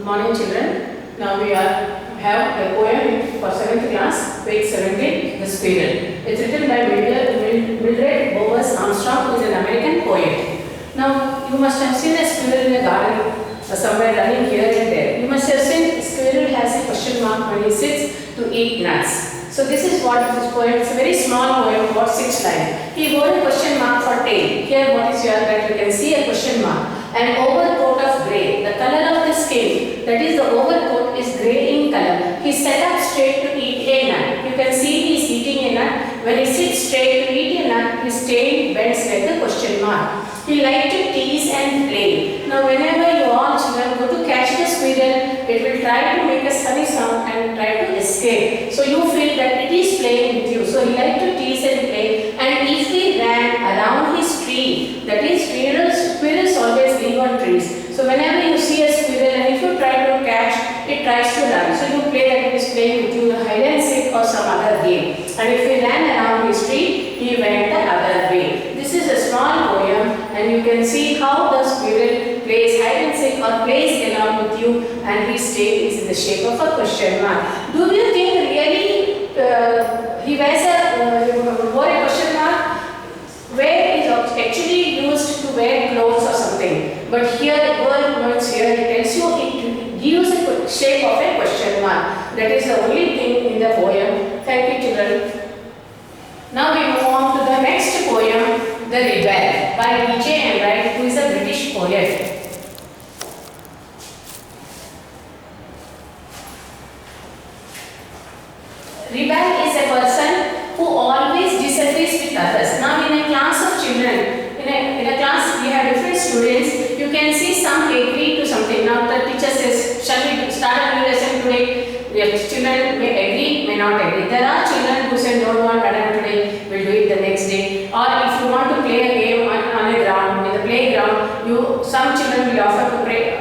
morning, children. Now we have a poem for 7th class, page 17, The Squirrel. It's written by Mildred Bowers Armstrong, who is an American poet. Now you must have seen a squirrel in a garden somewhere running here and there. You must have seen a squirrel has a question mark when he sits to eat nuts. So this is what this poem. It's a very small poem, about 6 lines. He wore a question mark for tail. Here, what is your that you can see a question mark. An overcoat of grey. The color of the skin, that is the overcoat, is grey in color. He sat up straight to eat a nut. You can see he is eating a nut. When he sits straight to eat a nut, his tail bends like a question mark. He liked to tease and play. Now, whenever you all children go to catch the squirrel, it will try to make a funny sound and try to escape. So you feel that it is playing with you. So he liked to tease and play. And if he ran around his tree, that is squirrels always live on trees. So whenever you see a squirrel and if you try to catch, it tries to run. So you play that it is playing with you, the hide and seek or some other game. And if he ran around his tree, he went the other way. This is a small poem and you can see how the squirrel plays hide and seek or plays along with you and his tail is in the shape of a question mark. Do you think really he wore a question mark? Where is actually used to wear clothes or something. But here the word words here tells you it gives a shape of a question mark. That is the only thing in the poem. Thank you, children. Now we move on to the next poem, The Rebel, by D.J. Enright, who is a British poet. Rebel is a person who always disagrees with others. Now in a class of children, in a class we have different students, you can see some agree to something. Now the teacher says, shall we start a new lesson today? Yes, children may agree, may not agree. There are children who say don't want madam today, we'll do it the next day. Or if you want to play a game on a ground, in the playground, some children will offer to play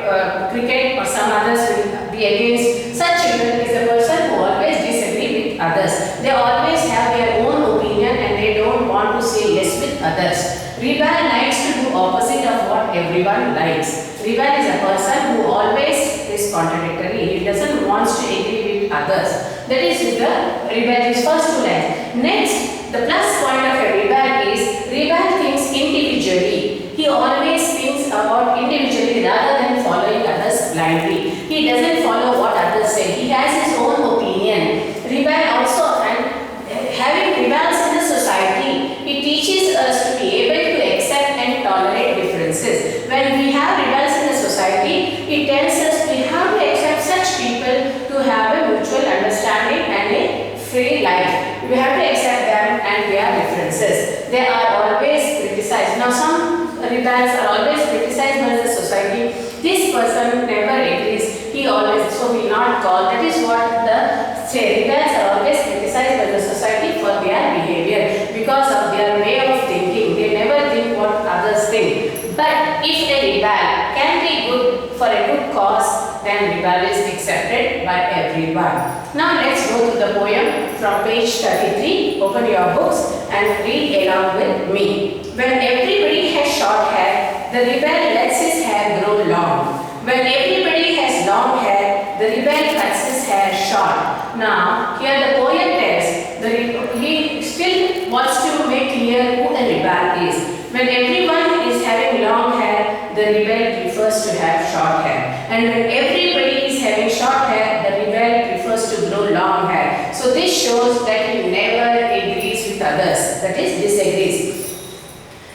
cricket or some others will be against. Such children is a person who always disagree with others. They always have their own opinion and they don't want to say yes with others. Rebel likes to do opposite of what everyone likes. Rebel is a person who always is contradictory. He doesn't want to agree with others. That is with the rebel's first 2 lines. Next, the plus point of a rebel is rebel thinks individually. He always thinks about individually rather than following others blindly. He doesn't follow what others say. He has his own opinion. Rebel also, and having rebels in the society, it teaches us to be able to accept and tolerate differences. When we have rebels in the society, it tells us we have to accept such people to have a mutual understanding and a free life. We have to accept them and their differences. They are always criticized. Now some rebels are always criticized by the society. This person never agrees. He always, so will not call. That is what the rebels are always criticized by the society for their behavior because of their way of thinking. They never think what others think. But if a rebel can be good for a good cause, then rebel is accepted by everyone. Now let's go to the poem from page 33. Open your books and read along with me. When everybody has short hair, the rebel lets his hair grow long. When everybody has long hair, the rebel cuts his hair short. Now, here the poet tells, he still wants to make clear who a rebel is. When everyone is having long hair, the rebel prefers to have short hair. And when everybody is having short hair, the rebel prefers to grow long hair. So this shows that he never agrees with others, that is disagrees.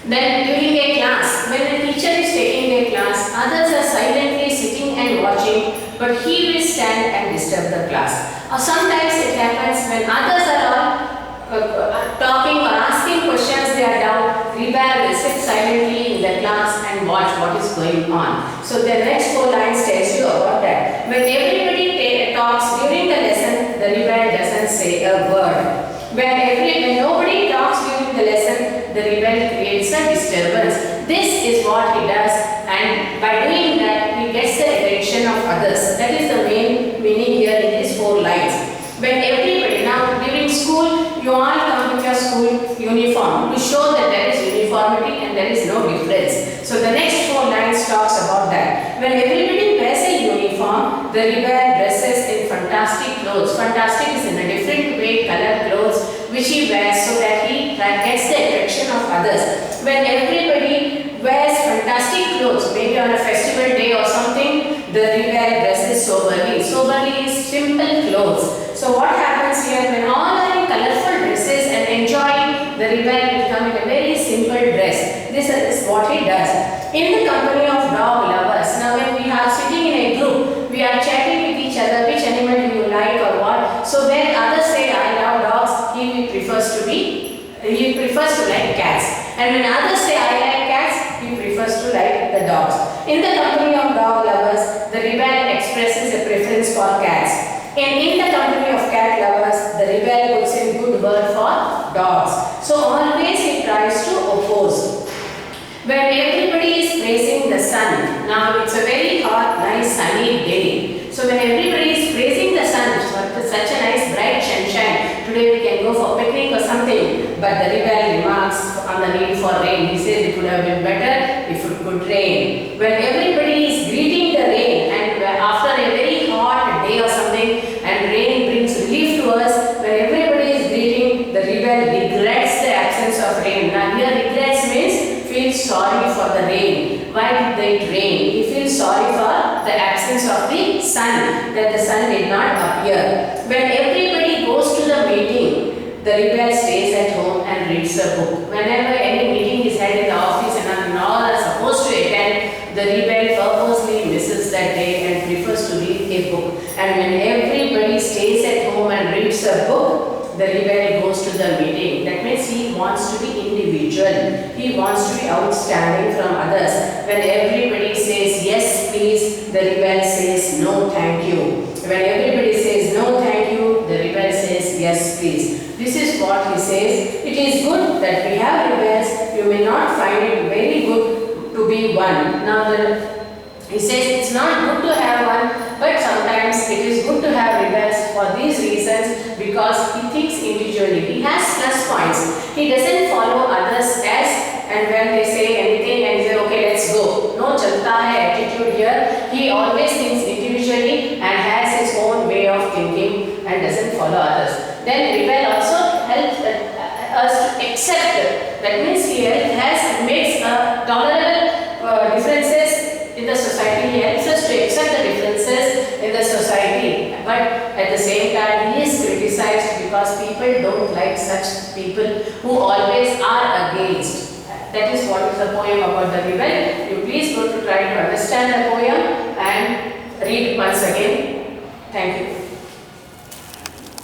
Then during a class, when a teacher is taking a class, others are silently sitting and watching, but he will stand and disturb the class. Or sometimes it happens when others are all talking or asking questions they are down, rebel will sit silently in the class and watch what is going on. So the next 4 lines tells you about that. When everybody talks during the lesson, the rebel doesn't say a word. When nobody talks during the lesson, the rebel creates a disturbance. This is what he does, and by doing that, he gets the attention of others. That is the main meaning here in these 4 lines. When everybody, now during school, you all come with your school uniform to show that there is uniformity and there is no difference. So the next 4 lines talks about that. When everybody wears a uniform, the rebel dresses in fantastic clothes. Fantastic is in a different way colored clothes which he wears so that he gets the attraction of others. When everybody wears fantastic clothes, maybe on a festival day or something, the rebel dresses soberly. Soberly is simple clothes. So what happens here, when all are in colorful dresses and enjoying, the rebel will come in a very simple dress. This is what he does. In the company of dog lovers, now when we are sitting in a group, we are chatting with each other, which animal do you like or what. So when others say I love dogs, he prefers to like cats. And when others say I like cats, he prefers to like the dogs. In the company of dog lovers, the rebel expresses a preference for cats. And in the company of cat lovers, the rebel puts in good word for dogs. So always he tries to oppose. When everybody is praising the sun, now it's a very hot, nice sunny day. So when everybody is praising the sun, such a nice bright sunshine, today we can go for picnic or something. But the rebel remarks on the need for rain. He says it would have been better if it could rain. When everybody is greeting the rain, and after a very hot day or something, and rain brings relief to us, when everybody is greeting, the rebel regrets the absence of rain. Now here regrets means feels sorry for the rain. Why did it rain? He feels sorry for the absence of the sun, that the sun did not appear. When everybody goes to the meeting, the rebel stays at home and reads a book. Whenever any meeting is held in the office and all are supposed to attend, the rebel purposely misses that day and prefers to read a book. And when everybody stays at home and reads a book, the rebel goes to the meeting. That means he wants to be individual. He wants to be outstanding from others. When everybody says yes please, the rebel says no thank you. When everybody says no thank you, the rebel says yes please. This is what he says. It is good that we have rebels. You may not find it very good to be one. Now he says it's not good to have one, but sometimes it is good to have rebels for these reasons, because he thinks individually. He has plus points. He doesn't follow others and when they say anything and he says okay let's go. No chalta hai attitude here. He always thinks individually and has his own way of thinking and doesn't follow others. Then rebel also helps us to accept. That means he makes tolerable differences in the society. He helps us to accept the differences in the society. But at the same time, he is criticized because people don't like such people who always are against. That is what is the poem about the rebel. You please go to try to understand the poem and read once again. Thank you.